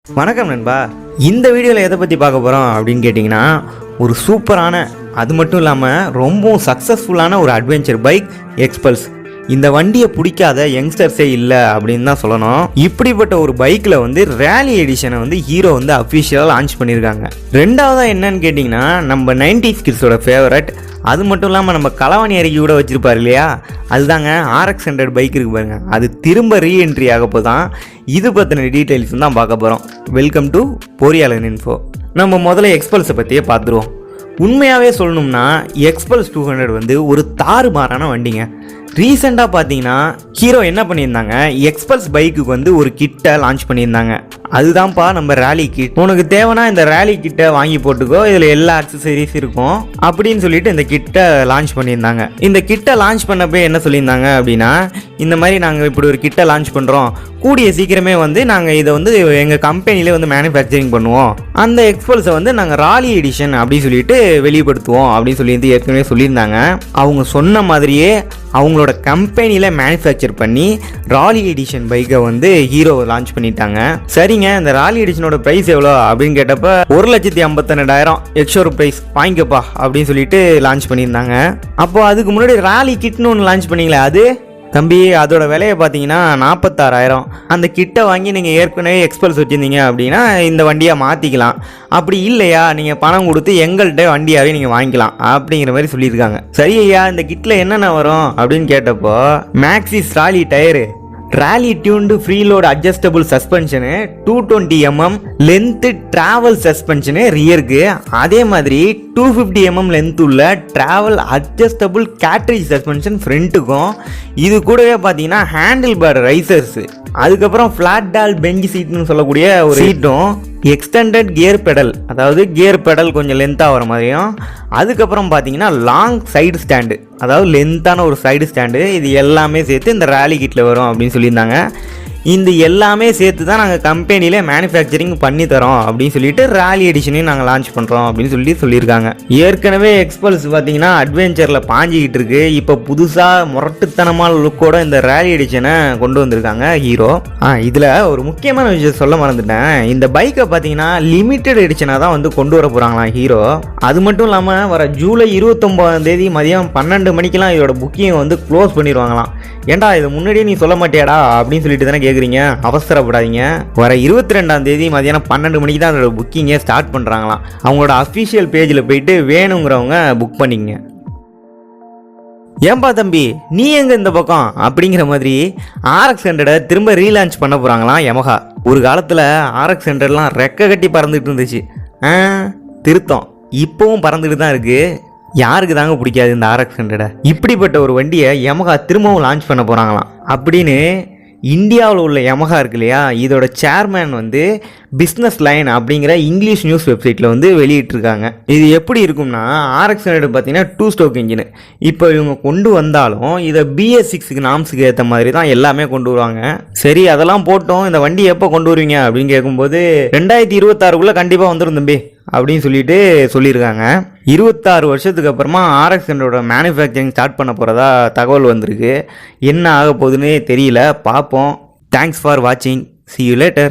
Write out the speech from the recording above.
வணக்கம் நண்பா. இந்த வீடியோவில் எதை பற்றி பார்க்க போகிறோம் அப்படின்னு கேட்டிங்கன்னா, ஒரு சூப்பரான, அது மட்டும் இல்லாமல் ரொம்பவும் சக்ஸஸ்ஃபுல்லான ஒரு அட்வென்ச்சர் பைக் எக்ஸ்பல்ஸ். இந்த வண்டியை பிடிக்காத யங்ஸ்டர்ஸே இல்லை அப்படின்னு தான் சொல்லணும். இப்படிப்பட்ட ஒரு பைக்கில் வந்து ரேலி எடிஷனை வந்து ஹீரோ வந்து அஃபிஷியலாக லான்ச் பண்ணியிருக்காங்க. ரெண்டாவதாக என்னன்னு கேட்டிங்கன்னா, நம்ம 90s கிட்ஸோட ஃபேவரட், அது மட்டும் இல்லாமல் நம்ம களவாணி அருகி கூட வச்சுருப்பார் இல்லையா, அதுதாங்க RX100 பைக் இருக்கு பாருங்க. அது திரும்ப ரீஎன்ட்ரி ஆக போதான். இது பற்றின டீட்டெயில்ஸ் தான் பார்க்க போகிறோம். Welcome to பொறியாளன் info. நம்ம முதல்ல எக்ஸ்பல்ஸை பற்றியே பார்த்துருவோம். உண்மையாகவே சொல்லணும்னா எக்ஸ்பல்ஸ் 200 வந்து ஒரு தாறுமாறான வண்டிங்க. ரீசெண்டாக பார்த்தீங்கன்னா ஹீரோ என்ன பண்ணியிருந்தாங்க, எக்ஸ்பல்ஸ் பைக்குக்கு வந்து ஒரு கிட்டை லான்ச் பண்ணியிருந்தாங்க. அதுதான்ப்பா நம்ம ரேலி கிட். உனக்கு தேவைன்னா இந்த ரேலி கிட்டை வாங்கி போட்டுக்கோ, இதில் எல்லா அக்சசரிஸ் இருக்கும் அப்படின்னு சொல்லிட்டு இந்த கிட்டை லான்ச் பண்ணியிருந்தாங்க. இந்த கிட்டை லான்ச் பண்ணப்போ என்ன சொல்லியிருந்தாங்க அப்படின்னா, இந்த மாதிரி நாங்கள் இப்படி ஒரு கிட்டை லான்ச் பண்ணுறோம், கூடிய சீக்கிரமே வந்து நாங்கள் இதை வந்து எங்கள் கம்பெனிலே வந்து மேனுஃபேக்சரிங் பண்ணுவோம், அந்த எக்ஸ்பல்ஸை வந்து நாங்கள் ராலி எடிஷன் அப்படின்னு சொல்லிட்டு வெளிப்படுத்துவோம் அப்படின்னு சொல்லி ஏற்கனவே சொல்லியிருந்தாங்க. அவங்க சொன்ன மாதிரியே அவங்களோட கம்பெனியில் மேனுஃபேக்சர் பண்ணி ராலி எடிஷன் பைக்கை வந்து ஹீரோ லான்ச் பண்ணிட்டாங்க. சரிங்க, இந்த ராலி எடிஷனோட ப்ரைஸ் எவ்வளோ அப்படின்னு கேட்டப்ப 1,52,000 எக்ஸ்ஷோரூம் ப்ரைஸ் வாங்கிக்கப்பா அப்படின்னு சொல்லிட்டு லான்ச் பண்ணியிருந்தாங்க. அப்போ அதுக்கு முன்னாடி ராலி கிட்னு ஒன்று லான்ச் பண்ணிங்களே, அது தம்பி அதோட விலையை பார்த்தீங்கன்னா 46,000. அந்த கிட்டை வாங்கி நீங்கள் ஏற்கனவே எக்ஸ்பல்ஸ் வச்சுருந்தீங்க அப்படின்னா இந்த வண்டியை மாற்றிக்கலாம். அப்படி இல்லையா, நீங்கள் பணம் கொடுத்து எங்கள்கிட்ட வண்டியாகவே நீங்கள் வாங்கிக்கலாம் அப்படிங்கிற மாதிரி சொல்லியிருக்காங்க. சரி ஐயா, இந்த கிட்டில் என்னென்ன வரும் அப்படின்னு கேட்டப்போ, Maxxis rally tyre, rally tuned preload adjustable suspension, 220 mm length travel suspension ரியருக்கு, அதே மாதிரி 250 mm லென்த் உள்ள ட்ராவல் அட்ஜஸ்டபுள் கேட்ரிஜ் சஸ்பென்ஷன் ஃப்ரண்ட்டுக்கும், இது கூடவே பார்த்தீங்கன்னா ஹேண்டில் பார் ரைசர்ஸு, அதுக்கப்புறம் ஃப்ளாட் டால் பெஞ்ச் சீட்னு சொல்லக்கூடிய ஒரு சீட்டும், எக்ஸ்டெண்டட் கியர் பெடல், அதாவது கியர் பெடல் கொஞ்சம் லென்த்தாக வர மாதிரியும், அதுக்கப்புறம் பார்த்தீங்கன்னா லாங் சைடு ஸ்டாண்டு, அதாவது லென்த்தான ஒரு சைடு ஸ்டாண்டு, இது எல்லாமே சேர்த்து இந்த ரேலி கிட்டில் வரும் அப்படின்னு சொல்லியிருந்தாங்க. இந்த எல்லாமே சேர்த்து தான் நாங்கள் கம்பெனியில் மேனுஃபேக்சரிங் பண்ணி தரோம் அப்படின்னு சொல்லிட்டு ரேலி எடிஷனையும் நாங்கள் லான்ச் பண்ணுறோம் அப்படின்னு சொல்லியிருக்காங்க. ஏற்கனவே எக்ஸ்பல்ஸ் பார்த்தீங்கன்னா அட்வென்ச்சரில் பாஞ்சிக்கிட்டு இருக்கு. இப்போ புதுசாக முரட்டுத்தனமான லுக்கோட இந்த ரேலி எடிஷனை கொண்டு வந்திருக்காங்க ஹீரோ. இதில் ஒரு முக்கியமான விஷயம் சொல்ல மறந்துட்டேன். இந்த பைக்கை பார்த்தீங்கன்னா லிமிட்டட் எடிஷனாக தான் வந்து கொண்டு வர போகிறாங்களாம் ஹீரோ. அது மட்டும் இல்லாமல் வர ஜூலை 29 மதியம் 12 மணிக்கெலாம் இதோட புக்கிங் வந்து க்ளோஸ் பண்ணிடுவாங்களாம். ஏன்டா இதை முன்னாடியே நீ சொல்ல மாட்டியாடா அப்படின்னு சொல்லிட்டு தானே கேட்குறீங்க. அவசரப்படாதீங்க. வர 22 மதியானம் 12 மணிக்கு தான் அதோட புக்கிங்கை ஸ்டார்ட் பண்ணுறாங்களாம். அவங்களோட அஃபிஷியல் பேஜில் போயிட்டு வேணுங்கிறவங்க புக் பண்ணிங்க. ஏன்பா தம்பி நீ எங்கே இந்த பக்கம் அப்படிங்கிற மாதிரி RX100 திரும்ப ரீலான்ச் பண்ண போகிறாங்களாம் யமஹா. ஒரு காலத்தில் RX100லாம் ரெக்க கட்டி பறந்துட்டு இருந்துச்சு. திருத்தம், இப்போவும் பறந்துட்டு தான் இருக்குது. யாருக்கு தாங்க பிடிக்காது இந்த RX100? இப்படிப்பட்ட ஒரு வண்டியை யமஹா திரும்பவும் லான்ச் பண்ண போகிறாங்களாம் அப்படின்னு இந்தியாவில் உள்ள யமஹா இருக்கு இல்லையா, இதோட சேர்மேன் வந்து பிஸ்னஸ் லைன் அப்படிங்கிற இங்கிலீஷ் நியூஸ் வெப்சைட்டில் வந்து வெளியிட்டிருக்காங்க. இது எப்படி இருக்கும்னா, RX100 பார்த்தீங்கன்னா 2 ஸ்ட்ரோக் இன்ஜின். இப்போ இவங்க கொண்டு வந்தாலும் இதை BS6 நாம்ஸுக்கு ஏற்ற மாதிரி தான் எல்லாமே கொண்டு வருவாங்க. சரி, அதெல்லாம் போட்டோம், இந்த வண்டி எப்போ கொண்டு வருவீங்க அப்படின்னு கேட்கும்போது 2026 கண்டிப்பாக வந்துடும் தம்பி அப்படின்னு சொல்லியிருக்காங்க. 26 வருஷத்துக்கு அப்புறமா RX100 மேனுஃபேக்சரிங் ஸ்டார்ட் பண்ண போகிறதா தகவல் வந்திருக்கு. என்ன ஆக போகுதுன்னு தெரியல, பார்ப்போம். தேங்க்ஸ் ஃபார் வாட்சிங். See you later.